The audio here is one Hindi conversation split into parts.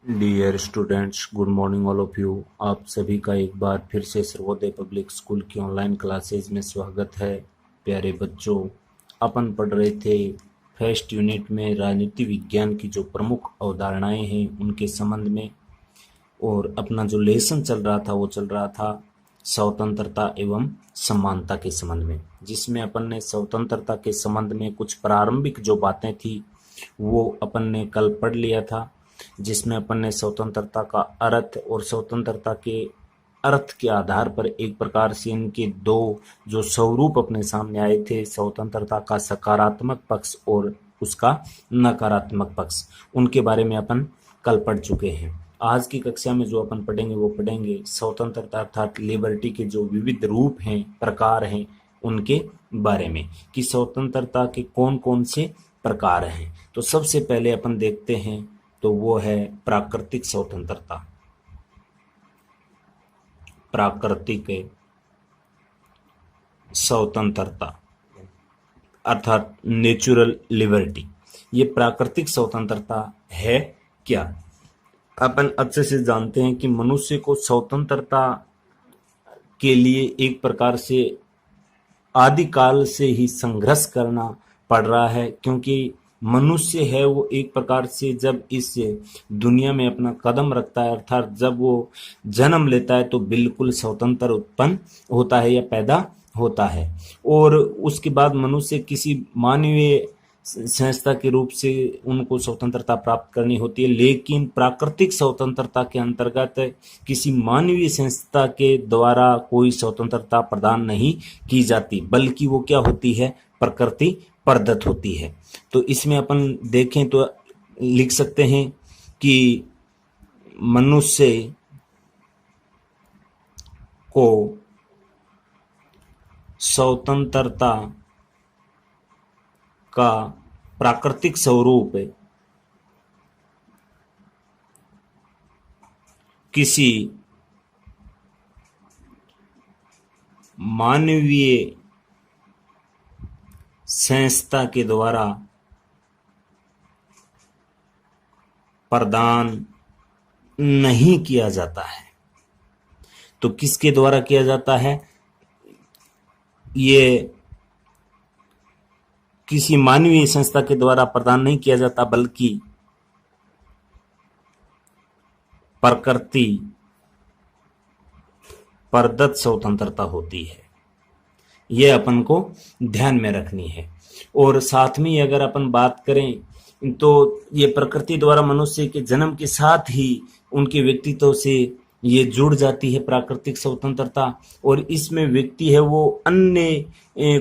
Dear students, good morning all of you. आप सभी का एक बार फिर से सर्वोदय पब्लिक स्कूल की ऑनलाइन क्लासेज में स्वागत है। प्यारे बच्चों, अपन पढ़ रहे थे फर्स्ट यूनिट में राजनीति विज्ञान की जो प्रमुख अवधारणाएं हैं उनके संबंध में, और अपना जो लेसन चल रहा था वो चल रहा था स्वतंत्रता एवं समानता के संबंध में, जिसमें अपन ने स्वतंत्रता के संबंध में कुछ प्रारंभिक जो बातें थी वो अपन ने कल पढ़ लिया था, जिसमें अपन ने स्वतंत्रता का अर्थ और स्वतंत्रता के अर्थ के आधार पर एक प्रकार से इनके दो जो स्वरूप अपने सामने आए थे, स्वतंत्रता का सकारात्मक पक्ष और उसका नकारात्मक पक्ष, उनके बारे में अपन कल पढ़ चुके हैं। आज की कक्षा में जो अपन पढ़ेंगे वो पढ़ेंगे स्वतंत्रता अर्थात लिबर्टी के जो विविध रूप हैं, प्रकार हैं, उनके बारे में कि स्वतंत्रता के कौन कौन से प्रकार हैं। तो सबसे पहले अपन देखते हैं तो वो है प्राकृतिक स्वतंत्रता। प्राकृतिक स्वतंत्रता अर्थात नेचुरल लिबर्टी। ये प्राकृतिक स्वतंत्रता है क्या? अपन अच्छे से जानते हैं कि मनुष्य को स्वतंत्रता के लिए एक प्रकार से आदिकाल से ही संघर्ष करना पड़ रहा है, क्योंकि मनुष्य है वो एक प्रकार से जब इस दुनिया में अपना कदम रखता है, अर्थात जब वो जन्म लेता है तो बिल्कुल स्वतंत्र उत्पन्न होता है या पैदा होता है, और उसके बाद मनुष्य किसी मानवीय संस्था के रूप से उनको स्वतंत्रता प्राप्त करनी होती है। लेकिन प्राकृतिक स्वतंत्रता के अंतर्गत किसी मानवीय संस्था के द्वारा कोई स्वतंत्रता प्रदान नहीं की जाती, बल्कि वो क्या होती है, प्रकृति प्रदत्त होती है। तो इसमें अपन देखें तो लिख सकते हैं कि मनुष्य को स्वतंत्रता का प्राकृतिक स्वरूप किसी मानवीय संस्था के द्वारा प्रदान नहीं किया जाता है। तो किसके द्वारा किया जाता है? ये किसी मानवीय संस्था के द्वारा प्रदान नहीं किया जाता, बल्कि प्रकृति प्रदत्त स्वतंत्रता होती है। यह अपन को ध्यान में रखनी है। और साथ में अगर अपन बात करें तो ये प्रकृति द्वारा मनुष्य के जन्म के साथ ही उनके व्यक्तित्व से ये जुड़ जाती है प्राकृतिक स्वतंत्रता, और इसमें व्यक्ति है वो अन्य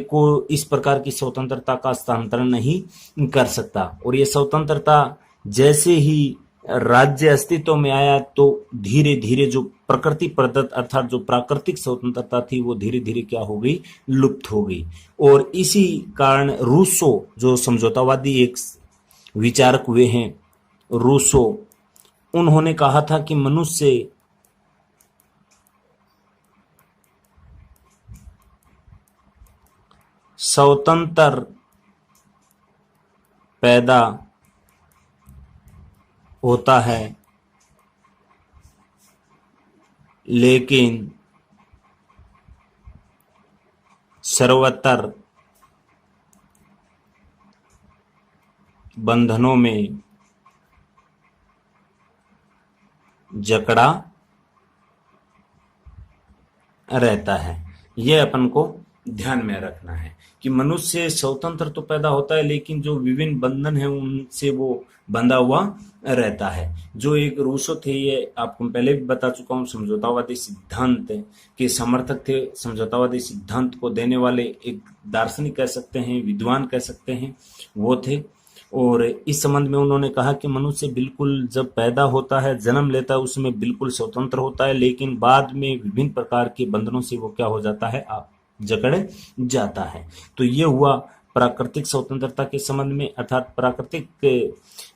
को इस प्रकार की स्वतंत्रता का हस्तांतरण नहीं कर सकता। और ये स्वतंत्रता जैसे ही राज्य अस्तित्व में आया तो धीरे धीरे जो प्रकृति प्रदत्त अर्थात जो प्राकृतिक स्वतंत्रता थी वो धीरे धीरे क्या हो गई, लुप्त हो गई। और इसी कारण रूसो जो समझौतावादी एक विचारक हुए हैं, रूसो, उन्होंने कहा था कि मनुष्य स्वतंत्र पैदा होता है, लेकिन सर्वत्र बंधनों में जकड़ा रहता है। यह अपन को ध्यान में रखना है कि मनुष्य स्वतंत्र तो पैदा होता है, लेकिन जो विभिन्न बंधन है उनसे वो बंधा हुआ रहता है। जो एक रूसो थे, ये आपको पहले भी बता चुका हूँ, समझौतावादी सिद्धांत के समर्थक थे। समझौतावादी सिद्धांत को देने वाले एक दार्शनिक कह सकते हैं, विद्वान कह सकते हैं, वो थे। और इस संबंध में उन्होंने कहा कि मनुष्य बिल्कुल जब पैदा होता है, जन्म लेता है, उसमें बिल्कुल स्वतंत्र होता है, लेकिन बाद में विभिन्न प्रकार के बंधनों से वो क्या हो जाता है, आप जकड़ जाता है। तो ये हुआ प्राकृतिक स्वतंत्रता के संबंध में, अर्थात प्राकृतिक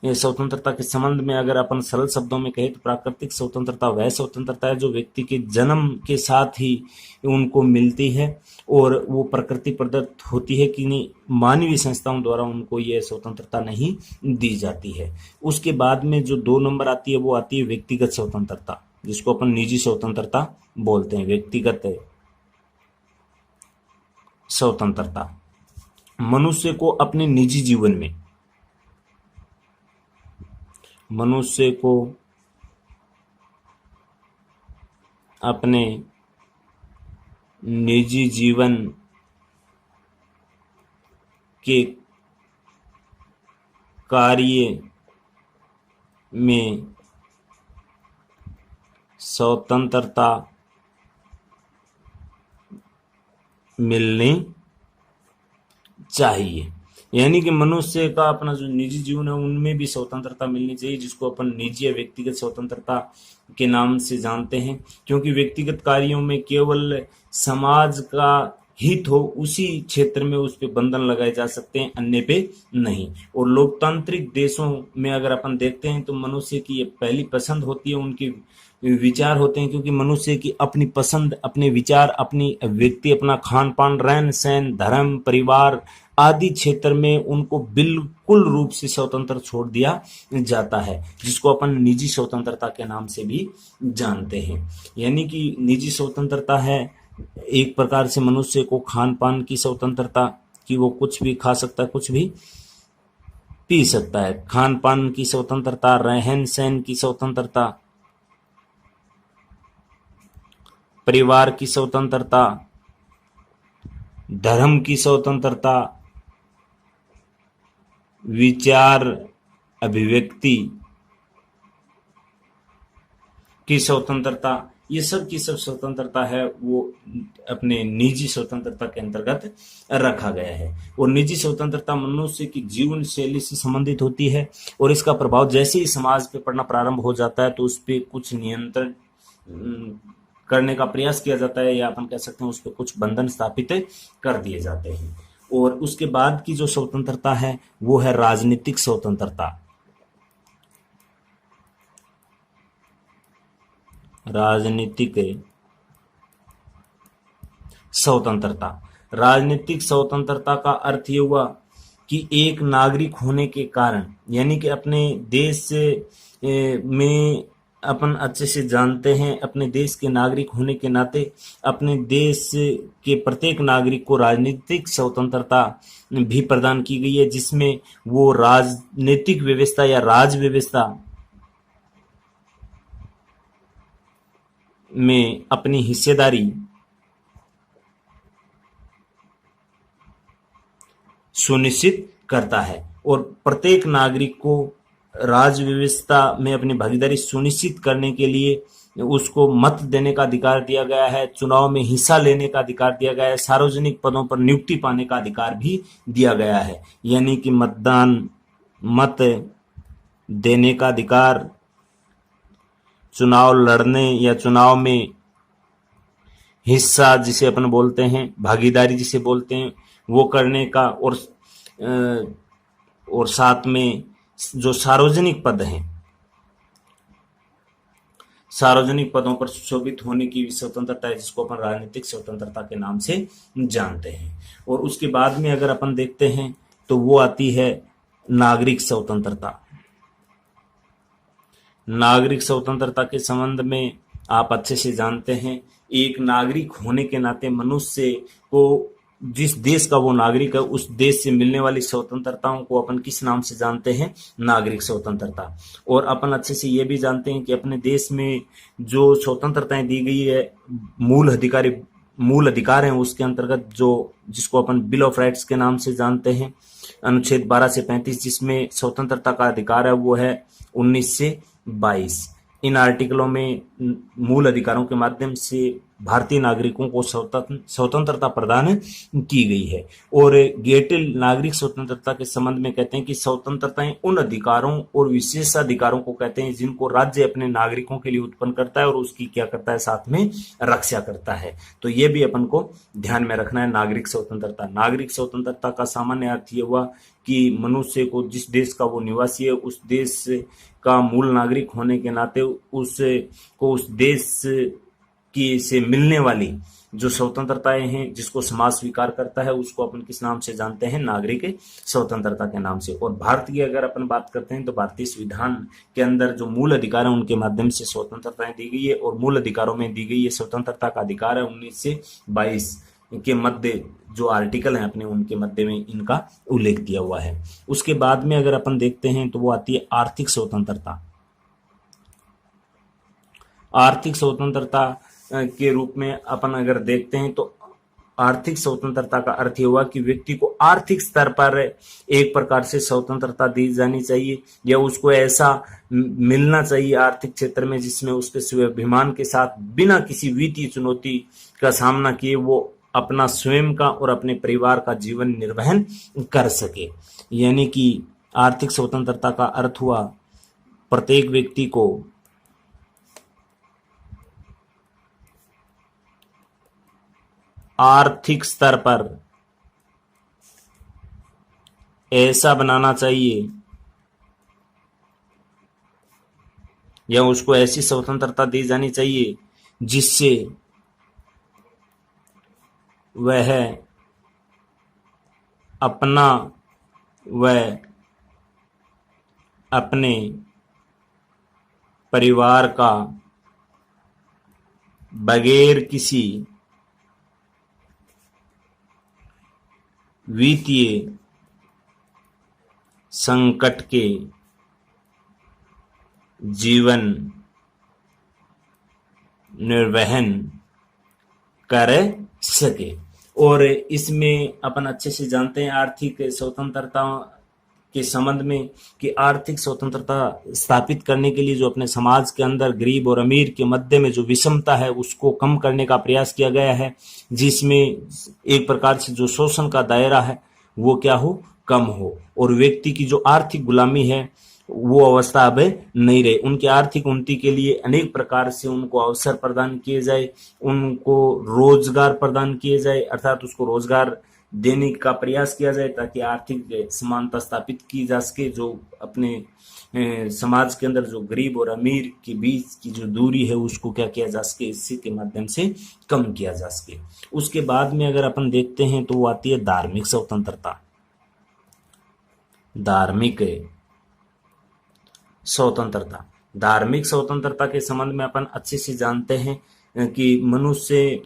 स्वतंत्रता के संबंध में अगर अपन सरल शब्दों में कहें तो प्राकृतिक स्वतंत्रता वह स्वतंत्रता है जो व्यक्ति के जन्म के साथ ही उनको मिलती है और वो प्रकृति प्रदत्त होती है कि नहीं, मानवीय संस्थाओं द्वारा उनको ये स्वतंत्रता नहीं दी जाती है। उसके बाद में जो 2 नंबर आती है वो आती है व्यक्तिगत स्वतंत्रता, जिसको अपन निजी स्वतंत्रता बोलते हैं। व्यक्तिगत स्वतंत्रता मनुष्य को अपने निजी जीवन में, मनुष्य को अपने निजी जीवन के कार्य में स्वतंत्रता मिलनी चाहिए। यानी कि मनुष्य का अपना जो निजी जीवन है उनमें भी स्वतंत्रता मिलनी चाहिए, जिसको अपन निजी या व्यक्तिगत स्वतंत्रता के नाम से जानते हैं। क्योंकि व्यक्तिगत कार्यों में केवल समाज का हित हो उसी क्षेत्र में उस पे बंधन लगाए जा सकते हैं, अन्य पे नहीं। और लोकतांत्रिक देशों में अगर अपन देखते हैं तो मनुष्य की ये पहली पसंद होती है, उनकी विचार होते हैं, क्योंकि मनुष्य की अपनी पसंद, अपने विचार, अपनी व्यक्ति, अपना खान पान, रहन सहन, धर्म, परिवार आदि क्षेत्र में उनको बिल्कुल रूप से स्वतंत्र छोड़ दिया जाता है, जिसको अपन निजी स्वतंत्रता के नाम से भी जानते हैं। यानी कि निजी स्वतंत्रता है एक प्रकार से मनुष्य को खान पान की स्वतंत्रता, कि वो कुछ भी खा सकता है, कुछ भी पी सकता है, खान पान की स्वतंत्रता, रहन सहन की स्वतंत्रता, परिवार की स्वतंत्रता, धर्म की स्वतंत्रता, विचार अभिव्यक्ति की स्वतंत्रता, ये सब की सब स्वतंत्रता है वो अपने निजी स्वतंत्रता के अंतर्गत रखा गया है। और निजी स्वतंत्रता मनुष्य की जीवन शैली से संबंधित होती है और इसका प्रभाव जैसे ही समाज पे पड़ना प्रारंभ हो जाता है तो उस पर कुछ नियंत्रण करने का प्रयास किया जाता है, या अपन कह सकते हैं उस पर कुछ बंधन स्थापित कर दिए जाते हैं। और उसके बाद की जो स्वतंत्रता है वो है राजनीतिक स्वतंत्रता। राजनीतिक स्वतंत्रता, राजनीतिक स्वतंत्रता का अर्थ ये हुआ कि एक नागरिक होने के कारण, यानी कि अपने देश में अपन अच्छे से जानते हैं, अपने देश के नागरिक होने के नाते अपने देश के प्रत्येक नागरिक को राजनीतिक स्वतंत्रता भी प्रदान की गई है, जिसमें वो राजनीतिक व्यवस्था या राज व्यवस्था में अपनी हिस्सेदारी सुनिश्चित करता है और प्रत्येक नागरिक को राज व्यवस्था में अपनी भागीदारी सुनिश्चित करने के लिए उसको मत देने का अधिकार दिया गया है, चुनाव में हिस्सा लेने का अधिकार दिया गया है, सार्वजनिक पदों पर नियुक्ति पाने का अधिकार भी दिया गया है। यानी कि मतदान, मत देने का अधिकार, चुनाव लड़ने या चुनाव में हिस्सा जिसे अपन बोलते हैं, भागीदारी जिसे बोलते हैं, वो करने का, और साथ में जो सार्वजनिक पद हैं, सार्वजनिक पदों पर सुशोभित होने की स्वतंत्रता है, जिसको अपन राजनीतिक स्वतंत्रता के नाम से जानते हैं। और उसके बाद में अगर अपन देखते हैं तो वो आती है नागरिक स्वतंत्रता। नागरिक स्वतंत्रता के संबंध में आप अच्छे से जानते हैं, एक नागरिक होने के नाते मनुष्य को जिस देश का वो नागरिक है उस देश से मिलने वाली स्वतंत्रताओं को अपन किस नाम से जानते हैं? नागरिक स्वतंत्रता। और अपन अच्छे से ये भी जानते हैं कि अपने देश में जो स्वतंत्रताएं दी गई है, मूल अधिकार हैं, उसके अंतर्गत जो जिसको अपन बिल ऑफ राइट्स के नाम से जानते हैं, अनुच्छेद 12 से 35 जिसमें स्वतंत्रता का अधिकार है वो है 19 से 22। इन आर्टिकलों में मूल अधिकारों के माध्यम से भारतीय नागरिकों को स्वतंत्रता प्रदान की गई है। और गेटेल नागरिक स्वतंत्रता के संबंध में कहते हैं कि स्वतंत्रताएं उन अधिकारों और विशेषाधिकारों को कहते हैं जिनको राज्य अपने नागरिकों के लिए उत्पन्न करता है और उसकी क्या करता है, साथ में रक्षा करता है। तो ये भी अपन को ध्यान में रखना है। नागरिक स्वतंत्रता, नागरिक स्वतंत्रता का सामान्य अर्थ ये हुआ कि मनुष्य को जिस देश का वो निवासी है उस देश का मूल नागरिक होने के नाते उसको उस देश की से मिलने वाली जो स्वतंत्रताएं हैं, जिसको समाज स्वीकार करता है, उसको अपन किस नाम से जानते हैं, नागरिक स्वतंत्रता के नाम से। और भारत की अगर अपन बात करते हैं तो भारतीय संविधान के अंदर जो मूल अधिकार है उनके माध्यम से स्वतंत्रताएं दी गई है। और मूल अधिकारों में दी गई है स्वतंत्रता का अधिकार है 19 से 22 के मध्य जो आर्टिकल हैं अपने, उनके मध्य में इनका उल्लेख दिया हुआ है। उसके बाद में अगर अपन देखते हैं तो वो आती है आर्थिक स्वतंत्रता। आर्थिक स्वतंत्रता के रूप में अपन अगर देखते हैं तो आर्थिक स्वतंत्रता का अर्थ ये हुआ कि व्यक्ति को आर्थिक स्तर पर एक प्रकार से स्वतंत्रता दी जानी चाहिए या उसको ऐसा मिलना चाहिए आर्थिक क्षेत्र में जिसमें उसके स्वाभिमान के साथ बिना किसी वित्तीय चुनौती का सामना किए वो अपना स्वयं का और अपने परिवार का जीवन निर्वहन कर सके। यानी कि आर्थिक स्वतंत्रता का अर्थ हुआ प्रत्येक व्यक्ति को आर्थिक स्तर पर ऐसा बनाना चाहिए या उसको ऐसी स्वतंत्रता दी जानी चाहिए जिससे वह अपना वह अपने परिवार का बगैर किसी वित्तीय संकट के जीवन निर्वहन कर सके। और इसमें अपन अच्छे से जानते हैं आर्थिक स्वतंत्रता के संबंध में कि आर्थिक स्वतंत्रता स्थापित करने के लिए जो अपने समाज के अंदर गरीब और अमीर के मध्य में जो विषमता है उसको कम करने का प्रयास किया गया है, जिसमें एक प्रकार से जो शोषण का दायरा है वो क्या हो, कम हो, और व्यक्ति की जो आर्थिक गुलामी है वो अवस्था अब नहीं रहे। उनकी आर्थिक उन्नति के लिए अनेक प्रकार से उनको अवसर प्रदान किए जाए, उनको रोजगार प्रदान किए जाए, अर्थात उसको रोजगार देने का प्रयास किया जाए ताकि आर्थिक समानता स्थापित की जा सके। जो अपने समाज के अंदर जो गरीब और अमीर के बीच की जो दूरी है उसको क्या किया जा सके, इसी के माध्यम से कम किया जा सके। उसके बाद में अगर अपन देखते हैं तो वो आती है धार्मिक स्वतंत्रता। धार्मिक स्वतंत्रता, धार्मिक स्वतंत्रता के संबंध में अपन अच्छे से जानते हैं कि मनुष्य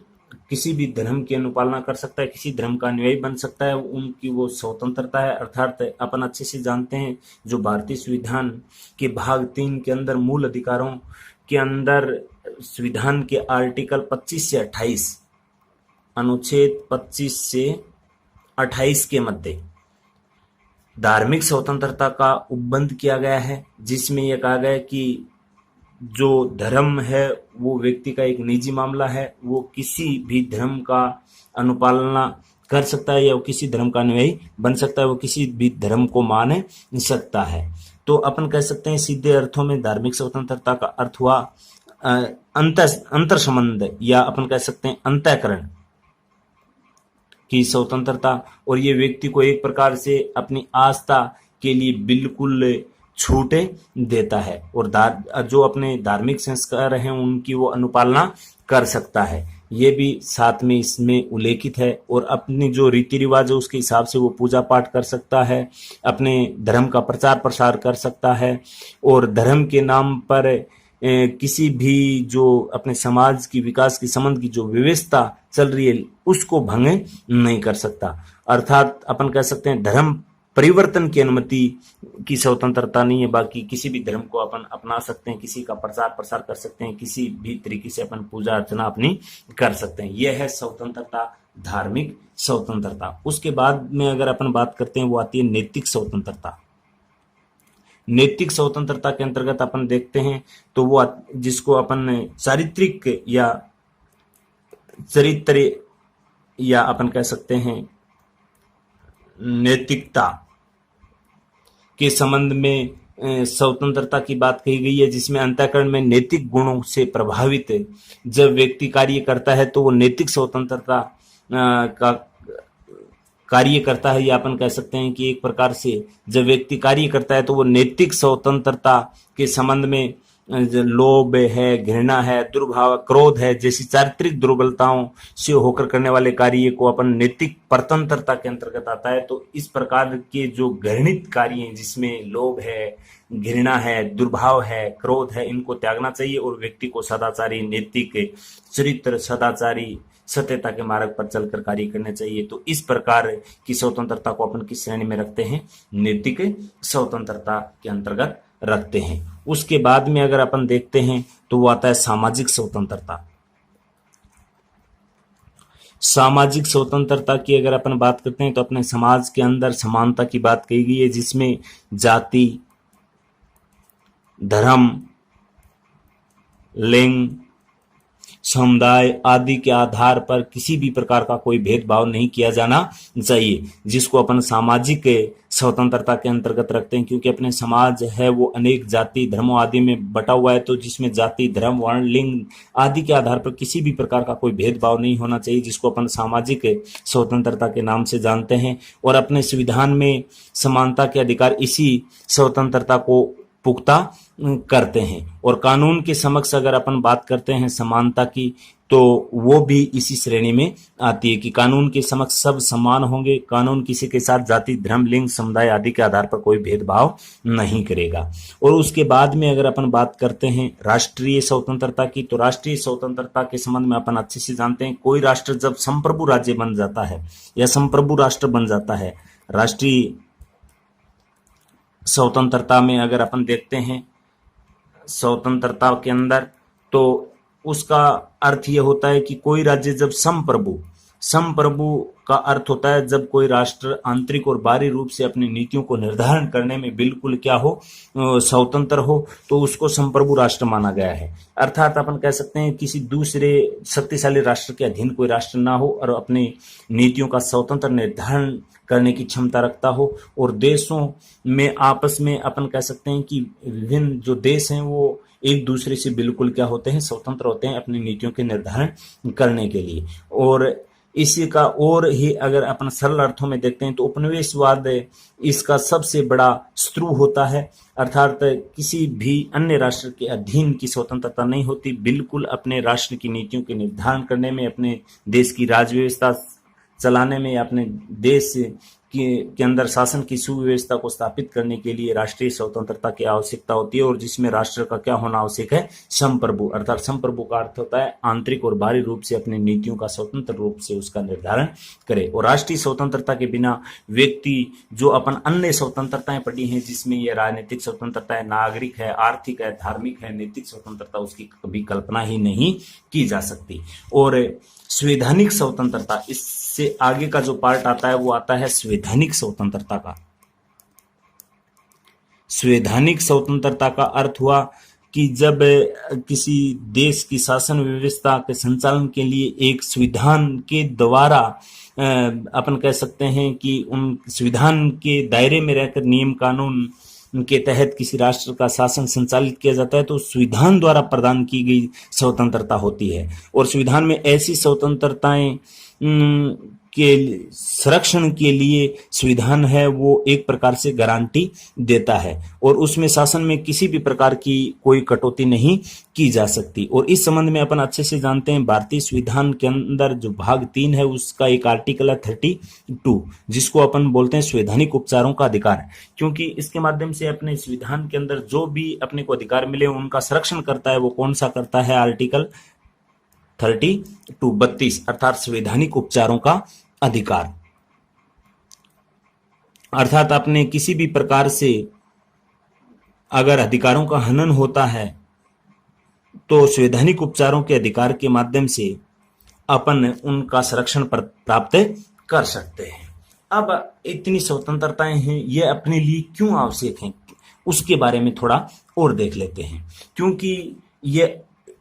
किसी भी धर्म की अनुपालना कर सकता है, किसी धर्म का अनुयायी बन सकता है, उनकी वो स्वतंत्रता है। अर्थात अपन अच्छे से जानते हैं जो भारतीय संविधान के भाग 3 के अंदर मूल अधिकारों के अंदर संविधान के आर्टिकल 25 से 28, अनुच्छेद 25 से 28 के मध्य धार्मिक स्वतंत्रता का उपबंध किया गया है, जिसमें यह कहा गया है कि जो धर्म है वो व्यक्ति का एक निजी मामला है, वो किसी भी धर्म का अनुपालना कर सकता है या वो किसी धर्म का अनुयायी बन सकता है, वो किसी भी धर्म को मान सकता है। तो अपन कह सकते हैं सीधे अर्थों में धार्मिक स्वतंत्रता का अर्थ हुआ अंतर संबंध या अपन कह सकते हैं अंतःकरण की स्वतंत्रता, और ये व्यक्ति को एक प्रकार से अपनी आस्था के लिए बिल्कुल छूटे देता है और जो अपने धार्मिक संस्कार हैं उनकी वो अनुपालना कर सकता है। ये भी साथ में इसमें उल्लेखित है। और अपनी जो रीति रिवाज है उसके हिसाब से वो पूजा पाठ कर सकता है, अपने धर्म का प्रचार प्रसार कर सकता है, और धर्म के नाम पर किसी भी जो अपने समाज की विकास के संबंध की जो व्यवस्था चल रही है उसको भंग नहीं कर सकता। अर्थात अपन कह सकते हैं धर्म परिवर्तन की अनुमति की स्वतंत्रता नहीं है, बाकी किसी भी धर्म को अपन अपना सकते हैं, किसी का प्रचार प्रसार कर सकते हैं, किसी भी तरीके से अपन पूजा अर्चना अपनी कर सकते हैं। यह है स्वतंत्रता, धार्मिक स्वतंत्रता। उसके बाद में अगर अपन बात करते हैं वो आती है नैतिक स्वतंत्रता। नैतिक स्वतंत्रता के अंतर्गत अपन देखते हैं तो वो जिसको अपन चारित्रिक या चरित्र या अपन कह सकते हैं नैतिकता के संबंध में स्वतंत्रता की बात कही गई है, जिसमें अंतःकरण में नैतिक गुणों से प्रभावित जब व्यक्ति कार्य करता है तो वो नैतिक स्वतंत्रता का कार्य करता है, या अपन कह सकते हैं कि एक प्रकार से जब व्यक्ति कार्य करता है तो वो नैतिक स्वतंत्रता के संबंध में लोभ है, घृणा है, दुर्भाव, क्रोध है जैसी चारित्रिक दुर्बलताओं से होकर करने वाले कार्य को अपन नैतिक परतंत्रता के अंतर्गत आता है। तो इस प्रकार के जो घृणित कार्य हैं जिसमें लोभ है, घृणा है, दुर्भाव है, क्रोध है, इनको त्यागना चाहिए और व्यक्ति को सदाचारी, नैतिक चरित्र, सदाचारी, सत्यता के मार्ग पर चलकर कार्य करने चाहिए। तो इस प्रकार की स्वतंत्रता को अपन किस श्रेणी में रखते हैं? नैतिक स्वतंत्रता के अंतर्गत रखते हैं। उसके बाद में अगर अपन देखते हैं तो वो आता है सामाजिक स्वतंत्रता। सामाजिक स्वतंत्रता की अगर अपन बात करते हैं तो अपने समाज के अंदर समानता की बात कही गई है, जिसमें जाति, धर्म, लिंग, समुदाय आदि के आधार पर किसी भी प्रकार का कोई भेदभाव नहीं किया जाना चाहिए, जिसको अपन सामाजिक स्वतंत्रता के अंतर्गत रखते हैं। क्योंकि अपने समाज है वो अनेक जाति धर्मों आदि में बटा हुआ है, तो जिसमें जाति, धर्म, वर्ण, लिंग आदि के आधार पर किसी भी प्रकार का कोई भेदभाव नहीं होना चाहिए, जिसको अपन सामाजिक स्वतंत्रता के नाम से जानते हैं। और अपने संविधान में समानता के अधिकार इसी स्वतंत्रता को पुख्ता करते हैं। और कानून के समक्ष अगर अपन बात करते हैं समानता की, तो वो भी इसी श्रेणी में आती है कि कानून के समक्ष सब समान होंगे। कानून किसी के साथ जाति, धर्म, लिंग, समुदाय आदि के आधार पर कोई भेदभाव नहीं करेगा। और उसके बाद में अगर अपन बात करते हैं राष्ट्रीय स्वतंत्रता की, तो राष्ट्रीय स्वतंत्रता के संबंध में अपन अच्छे से जानते हैं। कोई राष्ट्र जब संप्रभु राज्य बन जाता है या संप्रभु राष्ट्र बन जाता है, राष्ट्रीय स्वतंत्रता में अगर अपन देखते हैं स्वतंत्रता के अंदर, तो उसका अर्थ यह होता है कि कोई राज्य जब संप्रभु का अर्थ होता है जब कोई राष्ट्र आंतरिक और बाहरी रूप से अपनी नीतियों को निर्धारण करने में बिल्कुल क्या हो, स्वतंत्र हो, तो उसको संप्रभु राष्ट्र माना गया है। अर्थात अपन कह सकते हैं किसी दूसरे शक्तिशाली राष्ट्र के अधीन कोई राष्ट्र ना हो और अपनी नीतियों का स्वतंत्र निर्धारण करने की क्षमता रखता हो। और देशों में आपस में अपन कह सकते हैं कि विभिन्न जो देश हैं वो एक दूसरे से बिल्कुल क्या होते हैं, स्वतंत्र होते हैं अपनी नीतियों के निर्धारण करने के लिए। और इसी का और ही अगर अपन सरल अर्थों में देखते हैं तो उपनिवेशवाद इसका सबसे बड़ा शत्रु होता है। अर्थात किसी भी अन्य राष्ट्र के अधीन की स्वतंत्रता नहीं होती, बिल्कुल अपने राष्ट्र की नीतियों के निर्धारण करने में, अपने देश की राज व्यवस्था चलाने में या अपने देश के अंदर शासन की सुव्यवस्था को स्थापित करने के लिए राष्ट्रीय स्वतंत्रता की आवश्यकता होती है। और जिसमें राष्ट्र का क्या होना आवश्यक है, संप्रभु। अर्थात संप्रभु का अर्थ होता है आंतरिक और बाहरी रूप से अपनी नीतियों का स्वतंत्र रूप से उसका निर्धारण करे। और राष्ट्रीय स्वतंत्रता के बिना व्यक्ति जो अपन अन्य स्वतंत्रताएं पढ़ी हैं, जिसमें यह राजनीतिक स्वतंत्रता है, नागरिक है, आर्थिक है, धार्मिक है, नैतिक स्वतंत्रता, उसकी कभी कल्पना ही नहीं की जा सकती। और संवैधानिक स्वतंत्रता, इससे आगे का जो पार्ट आता है वो आता है संवैधानिक स्वतंत्रता का। संवैधानिक स्वतंत्रता का अर्थ हुआ कि जब किसी देश की शासन व्यवस्था के संचालन के लिए एक संविधान के द्वारा अपन कह सकते हैं कि उन संविधान के दायरे में रहकर नियम कानून के तहत किसी राष्ट्र का शासन संचालित किया जाता है, तो संविधान द्वारा प्रदान की गई स्वतंत्रता होती है। और संविधान में ऐसी स्वतंत्रताएं के संरक्षण के लिए संविधान है वो एक प्रकार से गारंटी देता है और उसमें शासन में किसी भी प्रकार की कोई कटौती नहीं की जा सकती। और इस संबंध में अपन अच्छे से जानते हैं भारतीय संविधान के अंदर जो भाग 3 है उसका एक आर्टिकल है 32, जिसको अपन बोलते हैं संवैधानिक उपचारों का अधिकार, क्योंकि इसके माध्यम से अपने संविधान के अंदर जो भी अपने को अधिकार मिले उनका संरक्षण करता है। वो कौन सा करता है? आर्टिकल 32 अर्थात संवैधानिक उपचारों का अधिकार। अर्थात अपने किसी भी प्रकार से अगर अधिकारों का हनन होता है तो संवैधानिक उपचारों के अधिकार के माध्यम से अपन उनका संरक्षण प्राप्त कर सकते हैं। अब इतनी स्वतंत्रताएं हैं, ये अपने लिए क्यों आवश्यक हैं, उसके बारे में थोड़ा और देख लेते हैं। क्योंकि ये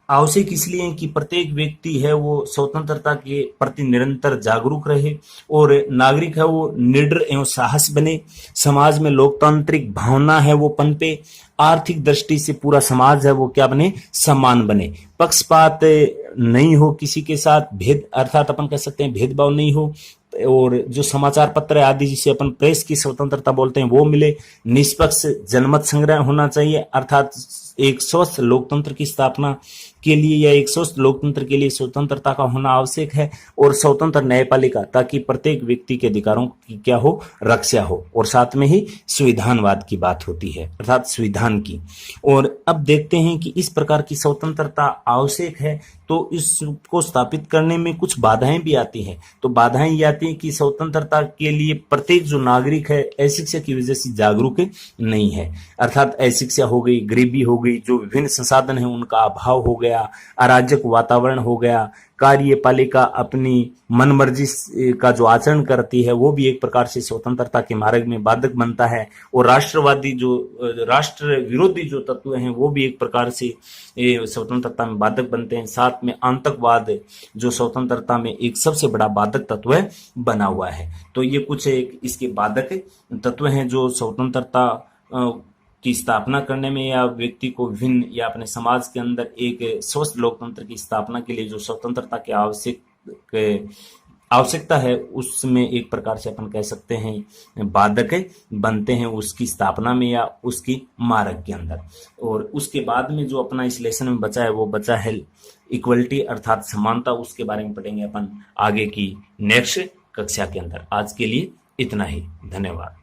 आवश्यक इसलिए है कि प्रत्येक व्यक्ति है वो स्वतंत्रता के प्रति निरंतर जागरूक रहे और नागरिक है वो निडर एवं साहस बने, समाज में लोकतांत्रिक भावना है वो पनपे, आर्थिक दृष्टि से पूरा समाज है वो क्या बने, समान बने, पक्षपात नहीं हो किसी के साथ, भेद अर्थात अपन कह सकते हैं भेदभाव नहीं हो, और जो समाचार पत्र आदि जिसे अपन प्रेस की स्वतंत्रता बोलते हैं वो मिले, निष्पक्ष जनमत संग्रह होना चाहिए, अर्थात एक स्वस्थ लोकतंत्र की स्थापना के लिए या एक स्वस्थ लोकतंत्र के लिए स्वतंत्रता का होना आवश्यक है, और स्वतंत्र न्यायपालिका ताकि प्रत्येक व्यक्ति के अधिकारों की क्या हो, रक्षा हो, और साथ में ही संविधानवाद की बात होती है अर्थात संविधान की। और अब देखते हैं कि इस प्रकार की स्वतंत्रता आवश्यक है तो इसको स्थापित करने में कुछ बाधाएं भी आती हैं। तो बाधाएं ये आती हैं कि स्वतंत्रता के लिए प्रत्येक जो नागरिक है अशिक्षा की वजह से जागरूक नहीं है, अर्थात अशिक्षा हो गई, गरीबी हो गई, जो विभिन्न संसाधन है उनका अभाव हो गया, अराजक वातावरण हो गया, कार्यपालिका अपनी मनमर्जी का जो आचरण करती है वो भी एक प्रकार से स्वतंत्रता के मार्ग में बाधक बनता है, और राष्ट्रवादी जो राष्ट्र विरोधी जो तत्व हैं वो भी एक प्रकार से स्वतंत्रता में बाधक बनते हैं। साथ में आतंकवाद जो स्वतंत्रता में एक सबसे बड़ा बाधक तत्व बना हुआ है। तो ये कुछ एक इसके बाधक तत्व हैं जो स्वतंत्रता की स्थापना करने में या व्यक्ति को विभिन्न या अपने समाज के अंदर एक स्वस्थ लोकतंत्र की स्थापना के लिए जो स्वतंत्रता की आवश्यकता है उसमें एक प्रकार से अपन कह सकते हैं बाधक बनते हैं उसकी स्थापना में या उसकी मार्ग के अंदर। और उसके बाद में जो अपना इस लेसन में बचा है वो बचा है इक्वलिटी अर्थात समानता, उसके बारे में पढ़ेंगे अपन आगे की नेक्स्ट कक्षा के अंदर। आज के लिए इतना ही, धन्यवाद।